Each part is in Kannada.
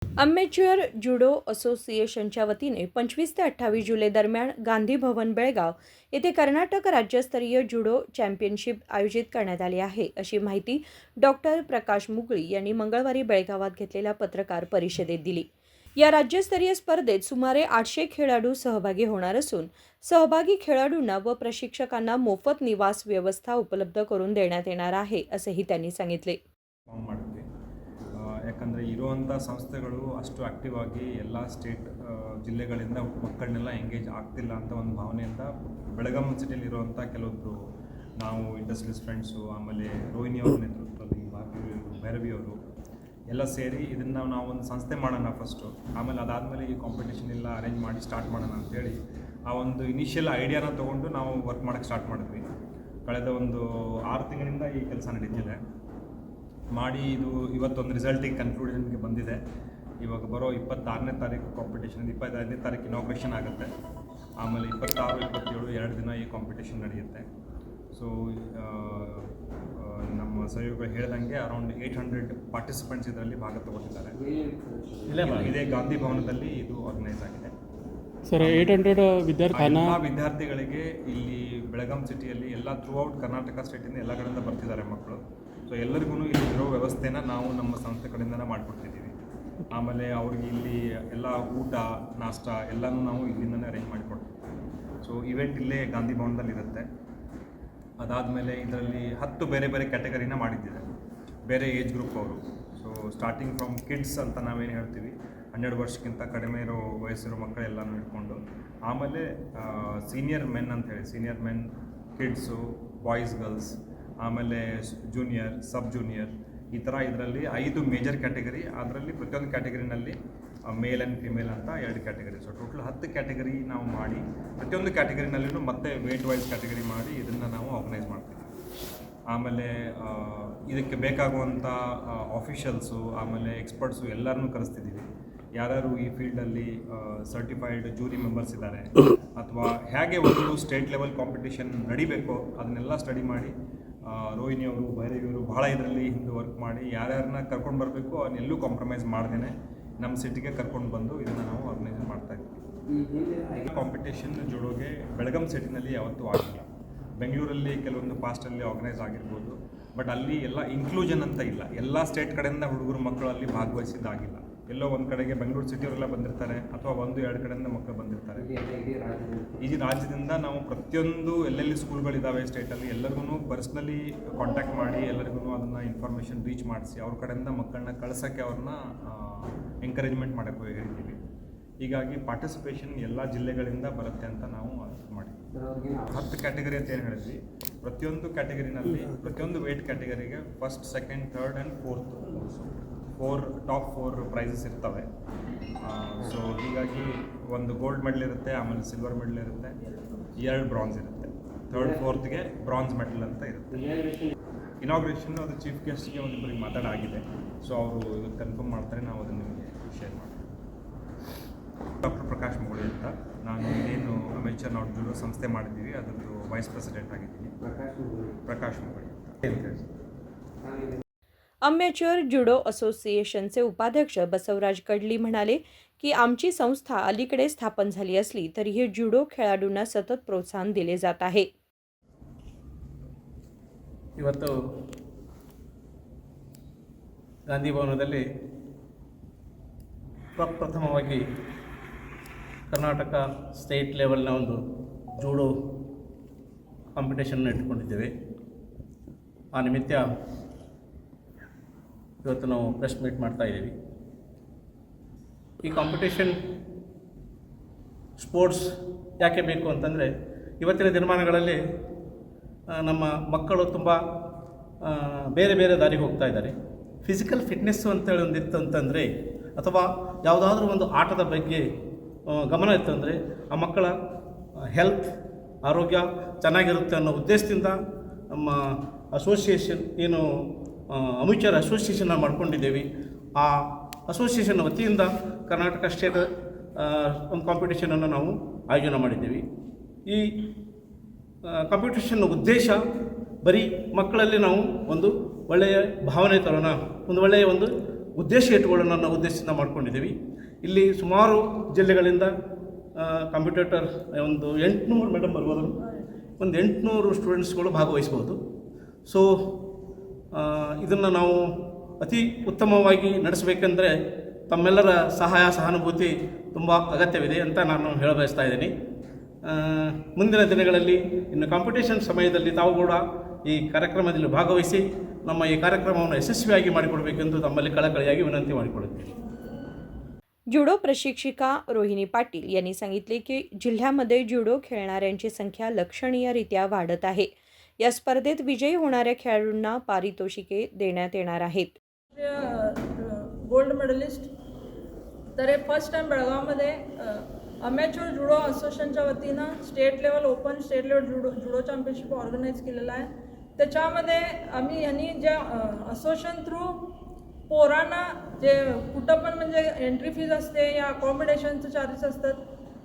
अमेच्युअर ज्युडो असोसिएशनच्या वतीने 25 ते 28 जुलै दरम्यान गांधी भवन बेळगाव येथे कर्नाटक राज्यस्तरीय ज्युडो चॅम्पियनशिप आयोजित करण्यात आली आहे, अशी माहिती डॉक्टर प्रकाश मुगळी यांनी मंगळवारी बेळगावात घेतलेल्या पत्रकार परिषदेत दिली. या राज्यस्तरीय स्पर्धेत सुमारे 800 खेळाडू सहभागी होणार असून सहभागी खेळाडूंना व प्रशिक्षकांना मोफत निवास व्यवस्था उपलब्ध करून देण्यात येणार आहे, असेही त्यांनी सांगितले. ಯಾಕಂದರೆ ಇರುವಂಥ ಸಂಸ್ಥೆಗಳು ಅಷ್ಟು ಆ್ಯಕ್ಟಿವ್ ಆಗಿ ಎಲ್ಲ ಸ್ಟೇಟ್ ಜಿಲ್ಲೆಗಳಿಂದ ಮಕ್ಕಳನ್ನೆಲ್ಲ ಎಂಗೇಜ್ ಆಗ್ತಿಲ್ಲ ಅಂತ ಒಂದು ಭಾವನೆಯಿಂದ ಬೆಳಗಾಂ ಸಿಟಿಯಲ್ಲಿರುವಂಥ ಕೆಲವೊಬ್ಬರು ನಾವು ಇಂಡಸ್ಟ್ರೀಸ್ ಫ್ರೆಂಡ್ಸು, ಆಮೇಲೆ ರೋಹಿಣಿ ಅವ್ರ ನೇತೃತ್ವದಲ್ಲಿ ಭೈರವಿ ಅವರು ಎಲ್ಲ ಸೇರಿ ಇದನ್ನು ನಾವು ಒಂದು ಸಂಸ್ಥೆ ಮಾಡೋಣ ಫಸ್ಟು, ಆಮೇಲೆ ಅದಾದಮೇಲೆ ಈ ಕಾಂಪಿಟೇಷನ್ ಎಲ್ಲ ಅರೇಂಜ್ ಮಾಡಿ ಸ್ಟಾರ್ಟ್ ಮಾಡೋಣ ಅಂಥೇಳಿ ಆ ಒಂದು ಇನಿಷಿಯಲ್ ಐಡಿಯಾನ ತೊಗೊಂಡು ನಾವು ವರ್ಕ್ ಮಾಡೋಕ್ಕೆ ಸ್ಟಾರ್ಟ್ ಮಾಡಿದ್ವಿ. ಕಳೆದ ಒಂದು 6 ತಿಂಗಳಿಂದ ಈ ಕೆಲಸ ನಡೀತಿದೆ. ಮಾಡಿ ಇದು ಇವತ್ತೊಂದು ರಿಸಲ್ಟಿಗೆ ಕನ್ಕ್ಲೂಷನ್ಗೆ ಬಂದಿದೆ. ಇವಾಗ ಬರೋ 26ನೇ ತಾರೀಕು ಕಾಂಪಿಟೇಷನ್, 25ನೇ ತಾರೀಕು ಇನಾಗ್ರೇಷನ್ ಆಗುತ್ತೆ. ಆಮೇಲೆ 26, 27 2 ದಿನ ಈ ಕಾಂಪಿಟೇಷನ್ ನಡೆಯುತ್ತೆ. ಸೊ ನಮ್ಮ ಸಹಯೋಗ ಹೇಳ್ದಂಗೆ ಅರೌಂಡ್ 800 ಪಾರ್ಟಿಸಿಪೆಂಟ್ಸ್ ಇದರಲ್ಲಿ ಭಾಗ ತಗೊಂಡಿದ್ದಾರೆ. ಇದೇ ಗಾಂಧಿ ಭವನದಲ್ಲಿ ಇದು ಆರ್ಗನೈಸ್ ಆಗಿದೆ. ಸರ್, 800 ವಿದ್ಯಾರ್ಥಿಗಳಿಗೆ ಇಲ್ಲಿ ಬೆಳಗಾಂ ಸಿಟಿಯಲ್ಲಿ ಎಲ್ಲ ಥ್ರೂ ಔಟ್ ಕರ್ನಾಟಕ ಸ್ಟೇಟಿಂದ ಎಲ್ಲ ಕಡೆಯಿಂದ ಬರ್ತಿದ್ದಾರೆ ಮಕ್ಕಳು. ಸೊ ಎಲ್ಲರಿಗೂ ಇಲ್ಲಿ ಇರೋ ವ್ಯವಸ್ಥೆನ ನಾವು ನಮ್ಮ ಸಂಸ್ಥೆ ಕಡೆಯಿಂದನೇ ಮಾಡಿಕೊಡ್ತಿದ್ದೀವಿ. ಆಮೇಲೆ ಅವ್ರಿಗೆ ಇಲ್ಲಿ ಎಲ್ಲ ಊಟ, ನಾಷ್ಟ ಎಲ್ಲನೂ ನಾವು ಇಲ್ಲಿಂದನೇ ಅರೇಂಜ್ ಮಾಡಿಕೊಡ್ತೀವಿ. ಸೊ ಇವೆಂಟ್ ಇಲ್ಲೇ ಗಾಂಧಿ ಭವನದಲ್ಲಿ ಇರುತ್ತೆ. ಅದಾದಮೇಲೆ ಇದರಲ್ಲಿ 10 ಬೇರೆ ಬೇರೆ ಕ್ಯಾಟಗರಿನ ಮಾಡಿದ್ದಿದೆ, ಬೇರೆ ಏಜ್ ಗ್ರೂಪ್ ಅವರು. ಸೊ ಸ್ಟಾರ್ಟಿಂಗ್ ಫ್ರಮ್ ಕಿಡ್ಸ್ ಅಂತ ನಾವೇನು ಹೇಳ್ತೀವಿ, 12 ವರ್ಷಕ್ಕಿಂತ ಕಡಿಮೆ ಇರೋ ವಯಸ್ಸಿರೋ ಮಕ್ಕಳೆಲ್ಲನೂ ಇಟ್ಕೊಂಡು, ಆಮೇಲೆ ಸೀನಿಯರ್ ಮೆನ್ ಅಂತ ಹೇಳಿ, senior men, kids, boys, girls, ಆಮೇಲೆ ಜೂನಿಯರ್, ಸಬ್ ಜೂನಿಯರ್, ಈ ಥರ ಇದರಲ್ಲಿ 5 ಮೇಜರ್ ಕ್ಯಾಟಗರಿ. ಅದರಲ್ಲಿ ಪ್ರತಿಯೊಂದು ಕ್ಯಾಟಗರಿನಲ್ಲಿ ಮೇಲ್ ಆ್ಯಂಡ್ ಫಿಮೇಲ್ ಅಂತ 2 ಕ್ಯಾಟಗರಿ. ಸೊ ಟೋಟಲ್ 10 ಕ್ಯಾಟಗರಿ ನಾವು ಮಾಡಿ, ಪ್ರತಿಯೊಂದು ಕ್ಯಾಟಗರಿನಲ್ಲೂ ಮತ್ತೆ ವೇಟ್ ವೈಸ್ ಕ್ಯಾಟಗರಿ ಮಾಡಿ ಇದನ್ನು ನಾವು ಆರ್ಗನೈಸ್ ಮಾಡ್ತೀವಿ. ಆಮೇಲೆ ಇದಕ್ಕೆ ಬೇಕಾಗುವಂಥ ಆಫಿಷಿಯಲ್ಸು, ಆಮೇಲೆ ಎಕ್ಸ್ಪರ್ಟ್ಸು ಎಲ್ಲರನ್ನೂ ಕರೆಸ್ತಿದ್ದೀವಿ. ಯಾರ್ಯಾರು ಈ ಫೀಲ್ಡಲ್ಲಿ ಸರ್ಟಿಫೈಡ್ ಜೂರಿ ಮೆಂಬರ್ಸ್ ಇದ್ದಾರೆ, ಅಥವಾ ಹೇಗೆ ಒಂದು ಸ್ಟೇಟ್ ಲೆವೆಲ್ ಕಾಂಪಿಟೇಷನ್ ನಡಿಬೇಕೋ ಅದನ್ನೆಲ್ಲ ಸ್ಟಡಿ ಮಾಡಿ, ರೋಹಿಣಿ ಅವರು, ಭೈರವಿ ಅವರು ಭಾಳ ಇದರಲ್ಲಿ ಹಿಂದೆ ವರ್ಕ್ ಮಾಡಿ ಯಾರ್ಯಾರನ್ನ ಕರ್ಕೊಂಡು ಬರಬೇಕು ಅವನ್ನೆಲ್ಲೂ ಕಾಂಪ್ರಮೈಸ್ ಮಾಡ್ದೇ ನಮ್ಮ ಸಿಟಿಗೆ ಕರ್ಕೊಂಡು ಬಂದು ಇದನ್ನು ನಾವು ಆರ್ಗನೈಸ್ ಮಾಡ್ತಾ ಇದ್ದೀವಿ. ಕಾಂಪಿಟೇಷನ್ ಜುಡೋಗೆ ಬೆಳಗಾಂ ಸಿಟಿನಲ್ಲಿ ಯಾವತ್ತೂ ಆಗಿಲ್ಲ. ಬೆಂಗಳೂರಲ್ಲಿ ಕೆಲವೊಂದು ಪಾಸ್ಟಲ್ಲಿ ಆರ್ಗನೈಸ್ ಆಗಿರ್ಬೋದು, ಬಟ್ ಅಲ್ಲಿ ಎಲ್ಲ ಇನ್ಕ್ಲೂಷನ್ ಅಂತ ಇಲ್ಲ. ಎಲ್ಲ ಸ್ಟೇಟ್ ಕಡೆಯಿಂದ ಹುಡುಗರು ಮಕ್ಕಳು ಅಲ್ಲಿ ಭಾಗವಹಿಸಿದ್ದಾಗಿಲ್ಲ. ಎಲ್ಲೋ ಒಂದು ಕಡೆಗೆ ಬೆಂಗಳೂರು ಸಿಟಿಯವರೆಲ್ಲ ಬಂದಿರ್ತಾರೆ, ಅಥವಾ 1-2 ಕಡೆಯಿಂದ ಮಕ್ಕಳು ಬಂದಿರ್ತಾರೆ. ಈ ರಾಜ್ಯದಿಂದ ನಾವು ಪ್ರತಿಯೊಂದು ಎಲ್ಲೆಲ್ಲಿ ಸ್ಕೂಲ್ಗಳಿದ್ದಾವೆ ಸ್ಟೇಟಲ್ಲಿ ಎಲ್ಲರಿಗೂ ಪರ್ಸ್ನಲಿ ಕಾಂಟ್ಯಾಕ್ಟ್ ಮಾಡಿ ಎಲ್ಲರಿಗೂ ಅದನ್ನು ಇನ್ಫಾರ್ಮೇಷನ್ ರೀಚ್ ಮಾಡಿಸಿ ಅವ್ರ ಕಡೆಯಿಂದ ಮಕ್ಕಳನ್ನ ಕಳ್ಸೋಕ್ಕೆ ಅವ್ರನ್ನ ಎಂಕರೇಜ್ಮೆಂಟ್ ಮಾಡೋಕ್ಕೆ ಹೇಳ್ತೀವಿ. ಹೀಗಾಗಿ ಪಾರ್ಟಿಸಿಪೇಷನ್ ಎಲ್ಲ ಜಿಲ್ಲೆಗಳಿಂದ ಬರುತ್ತೆ ಅಂತ ನಾವು ಮಾಡಿದ್ವಿ. 10 ಕ್ಯಾಟಗರಿ ಅಂತ ಏನು ಹೇಳಿದ್ವಿ, ಪ್ರತಿಯೊಂದು ಕ್ಯಾಟಗರಿನಲ್ಲಿ ಪ್ರತಿಯೊಂದು ವೇಟ್ ಕ್ಯಾಟಗರಿಗೆ 1st, 2nd, 3rd and 4th top 4 prizes ಇರ್ತವೆ. ಸೊ ಹೀಗಾಗಿ ಒಂದು ಗೋಲ್ಡ್ ಮೆಡಲ್ ಇರುತ್ತೆ, ಆಮೇಲೆ ಸಿಲ್ವರ್ ಮೆಡಲ್ ಇರುತ್ತೆ, 2 ಬ್ರಾನ್ಸ್ ಇರುತ್ತೆ, 3rd, 4thಗೆ ಬ್ರಾನ್ಸ್ ಮೆಡಲ್ ಅಂತ ಇರುತ್ತೆ. ಇನಾಗ್ರೇಷನ್ ಅದು ಚೀಫ್ ಗೆಸ್ಟ್ಗೆ ಒಂದಿಬ್ಬರಿಗೆ ಮಾತಾಡಾಗಿದೆ. ಸೊ ಅವರು ಇವತ್ತು ಕನ್ಫರ್ಮ್ ಮಾಡ್ತಾರೆ, ನಾವು ಅದನ್ನು ನಿಮಗೆ ಶೇರ್ ಮಾಡ್ತೀವಿ. ಡಾಕ್ಟರ್ ಪ್ರಕಾಶ್ ಮುಗಳಿ ಅಂತ, ನಾನು ಏನು ಅಮೆಚೂರ್ ಜುಡೋ ಸಂಸ್ಥೆ ಮಾಡಿದ್ದೀವಿ ಅದರದ್ದು ವೈಸ್ ಪ್ರೆಸಿಡೆಂಟ್ ಆಗಿದ್ದೀನಿ. ಪ್ರಕಾಶ್ ಮುಗಳಿ ಅಂತ. अमेच्युअर ज्युडो असोसिएशनचे उपाध्यक्ष बसवराज कडली म्हणाले की आमची संस्था अलीकडे स्थापन झाली असली तरीही ज्युडो खेळाडूंना सतत प्रोत्साहन दिले जात आहे. ಇವತ್ತು ಗಾಂಧಿ ಭವನದಲ್ಲಿ ಪ್ರಪ್ರಥಮವಾಗಿ ಕರ್ನಾಟಕ ಸ್ಟೇಟ್ ಲೆವೆಲ್ನ ಒಂದು ಜೂಡೋ ಕಾಂಪಿಟೇಷನ್ನ ಇಟ್ಕೊಂಡಿದ್ದೇವೆ. ಆ ನಿಮಿತ್ತ ಇವತ್ತು ನಾವು ಪ್ರೆಸ್ ಮೀಟ್ ಮಾಡ್ತಾಯಿದ್ದೀವಿ. ಈ ಕಾಂಪಿಟೇಷನ್ ಸ್ಪೋರ್ಟ್ಸ್ ಯಾಕೆ ಬೇಕು ಅಂತಂದರೆ, ಇವತ್ತಿನ ದಿನಮಾನಗಳಲ್ಲಿ ನಮ್ಮ ಮಕ್ಕಳು ತುಂಬ ಬೇರೆ ಬೇರೆ ದಾರಿಗೆ ಹೋಗ್ತಾ ಇದ್ದಾರೆ. ಫಿಸಿಕಲ್ ಫಿಟ್ನೆಸ್ಸು ಅಂತೇಳಿ ಒಂದಿತ್ತು ಅಂತಂದರೆ, ಅಥವಾ ಯಾವುದಾದ್ರೂ ಒಂದು ಆಟದ ಬಗ್ಗೆ ಗಮನ ಇತ್ತು ಅಂದರೆ ಆ ಮಕ್ಕಳ ಹೆಲ್ತ್, ಆರೋಗ್ಯ ಚೆನ್ನಾಗಿರುತ್ತೆ ಅನ್ನೋ ಉದ್ದೇಶದಿಂದ ನಮ್ಮ ಅಸೋಸಿಯೇಷನ್ ಏನು ಅಮೆಚೂರ್ ಅಸೋಸಿಯೇಷನ್ನ ಮಾಡ್ಕೊಂಡಿದ್ದೇವೆ. ಆ ಅಸೋಸಿಯೇಷನ್ ವತಿಯಿಂದ ಕರ್ನಾಟಕ ಸ್ಟೇಟ್ ಒಂದು ಕಾಂಪಿಟೇಷನನ್ನು ನಾವು ಆಯೋಜನೆ ಮಾಡಿದ್ದೇವೆ. ಈ ಕಾಂಪಿಟೇಷನ್ನ ಉದ್ದೇಶ ಬರೀ ಮಕ್ಕಳಲ್ಲಿ ನಾವು ಒಂದು ಒಳ್ಳೆಯ ಭಾವನೆ ತರೋಣ, ಒಂದು ಒಳ್ಳೆಯ ಒಂದು ಉದ್ದೇಶ ಇಟ್ಕೊಳ್ಳೋಣ ಅನ್ನೋ ಉದ್ದೇಶದಿಂದ ಮಾಡ್ಕೊಂಡಿದ್ದೀವಿ. ಇಲ್ಲಿ ಸುಮಾರು ಜಿಲ್ಲೆಗಳಿಂದ ಕಾಂಪಿಟೇಟರ್ ಒಂದು 800 ಮೇಡಮ್ ಬರ್ಬೋದು, ಒಂದು 800 ಸ್ಟೂಡೆಂಟ್ಸ್ಗಳು ಭಾಗವಹಿಸ್ಬೋದು. ಸೊ ಇದನ್ನು ನಾವು ಅತಿ ಉತ್ತಮವಾಗಿ ನಡೆಸಬೇಕೆಂದರೆ ತಮ್ಮೆಲ್ಲರ ಸಹಾಯ ಸಹಾನುಭೂತಿ ತುಂಬ ಅಗತ್ಯವಿದೆ ಅಂತ ನಾನು ಹೇಳಬಯಸ್ತಾ ಇದ್ದೀನಿ. ಮುಂದಿನ ದಿನಗಳಲ್ಲಿ ಇನ್ನು ಕಾಂಪಿಟೇಷನ್ ಸಮಯದಲ್ಲಿ ತಾವು ಕೂಡ ಈ ಕಾರ್ಯಕ್ರಮದಲ್ಲಿ ಭಾಗವಹಿಸಿ ನಮ್ಮ ಈ ಕಾರ್ಯಕ್ರಮವನ್ನು यशस्वीयागी ಮಾಡಿಕೊಡಬೇಕೆಂದು तम्मಲ್ಲಿ कळकळीयागी विनंती ಮಾಡಿಕೊಳ್ಳುತ್ತೇನೆ. जुडो प्रशिक्षिका रोहिणी पाटील यांनी सांगितले की जिल्ह्यामध्ये जुडो खेळणाऱ्यांची संख्या लक्षणीयरित्या वाढत आहे. या स्पर्धेत विजयी होणाऱ्या खेळाडूंना पारितोषिके देण्यात येणार आहेत. गोल्ड मेडलिस्ट तर हे फर्स्ट टाईम बेळगावमध्ये अमॅच्युअर जुडो असोसिएशनच्या वतीनं state level open state level judo championship organise केलेला आहे. त्याच्यामध्ये आम्ही यांनी ज्या असोसिएशन थ्रू पोरांना जे कुठं पण म्हणजे एंट्री फीज असते या अकॉमोडेशनचे चार्जेस असतात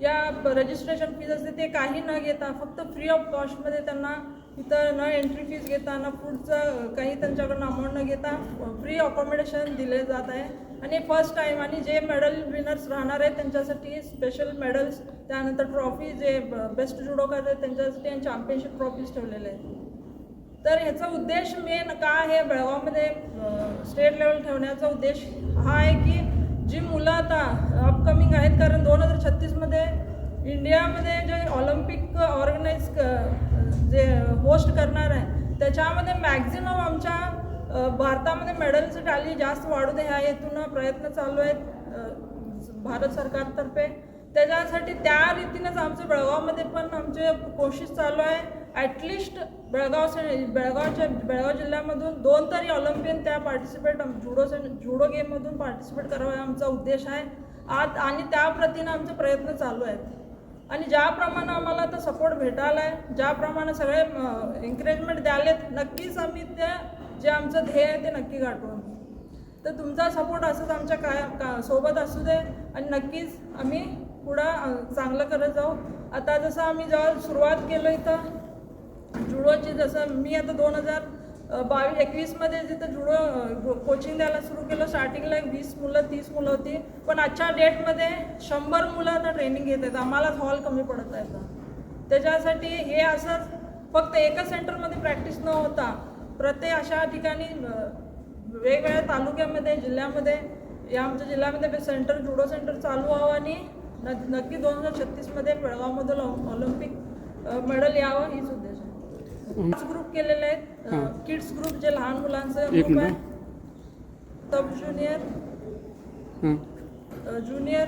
या रजिस्ट्रेशन फीज असते ते काही न घेता फक्त फ्री ऑफ कॉस्टमध्ये त्यांना इथं न एंट्री फीज घेता न फूडचं काही त्यांच्याकडून अमाऊंट न घेता फ्री अकॉमोडेशन दिले जात आहे. आणि फर्स्ट टाईम आणि जे मेडल विनर्स राहणार आहेत त्यांच्यासाठी स्पेशल मेडल्स, त्यानंतर ट्रॉफी, जे बेस्ट जुडोकार आहेत त्यांच्यासाठी आणि चॅम्पियनशिप ट्रॉफीज ठेवलेले आहेत. तर ह्याचा उद्देश मेन काय आहे, बेळगावमध्ये स्टेट लेवल ठेवण्याचा उद्देश हा आहे की जी मुलं आता अपकमिंग आहेत, कारण 2036मध्ये इंडियामध्ये जे ऑलिम्पिक ऑर्गनाईज जे होस्ट करणार आहे त्याच्यामध्ये मॅक्झिमम आमच्या भारतामध्ये मेडलची टॅली जास्त वाढू दे ह्या हेतून प्रयत्न चालू आहेत भारत सरकारतर्फे. त्याच्यासाठी त्या रीतीनंच आमचं बेळगावमध्ये पण आमचे कोशिश चालू आहे. ॲटलिस्ट बेळगाव जिल्ह्यामधून 2 तरी ऑलिम्पियन त्या पार्टिसिपेट जुडो गेममधून पार्टिसिपेट करावा आमचा उद्देश आहे आणि त्या प्रतीनं आमचे प्रयत्न चालू आहेत. आणि ज्याप्रमाणे आम्हाला आता सपोर्ट भेटायला आहे, ज्याप्रमाणे सगळे एन्करेजमेंट द्यालेत, नक्कीच आम्ही ते जे आमचं ध्येय आहे ते नक्की गाठू आम्ही. तर तुमचा सपोर्ट असंच आमच्या सोबत असू दे आणि नक्कीच आम्ही पुढं चांगलं करत जाऊ. आता जसं आम्ही जेव्हा सुरुवात केलं इथं जुडोची, जसं मी आता 2021मध्ये जिथं जुडो कोचिंग द्यायला सुरू केलं, स्टार्टिंगला 20 मुलं 30 मुलं होती, पण आजच्या डेटमध्ये 100 मुलं आता ट्रेनिंग घेत आहेत. आम्हालाच हॉल कमी पडत आहे. त्याच्यासाठी हे असंच फक्त एकच सेंटरमध्ये प्रॅक्टिस न होता प्रत्येक अशा ठिकाणी वेगवेगळ्या तालुक्यामध्ये जिल्ह्यामध्ये या आमच्या जिल्ह्यामध्ये सेंटर जुडो सेंटर चालू व्हावं आणि नक्की 2036मध्ये बेळगावमधून ऑलिम्पिक मेडल यावं हीच उद्देश आहे. 5 ग्रुप केलेले आहेत. किड्स ग्रुप जे लहान मुलांचं ग्रुप आहे, सब ज्युनियर, ज्युनियर,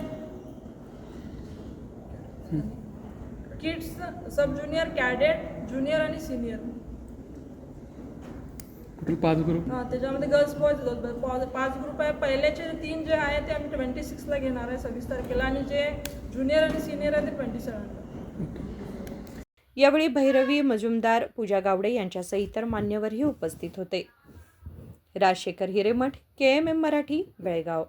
किड्स, सब ज्युनियर, कॅडेट, ज्युनियर आणि सिनियर. 5 ग्रुप. हां, त्याच्यामध्ये गर्ल्स बॉयज 5 ग्रुप आहे. पहिल्याचे 3 जे आहे ते आम्ही 26ला घेणार आहे, 26 तारखेला, आणि जे ज्युनियर आणि सिनियर आहे ते 27ला. यावेळी भैरवी मजुमदार, पूजा गावडे यांच्यासह इतर मान्यवरही उपस्थित होते. राजशेखर हिरेमठ, KMM मराठी, बेळगाव.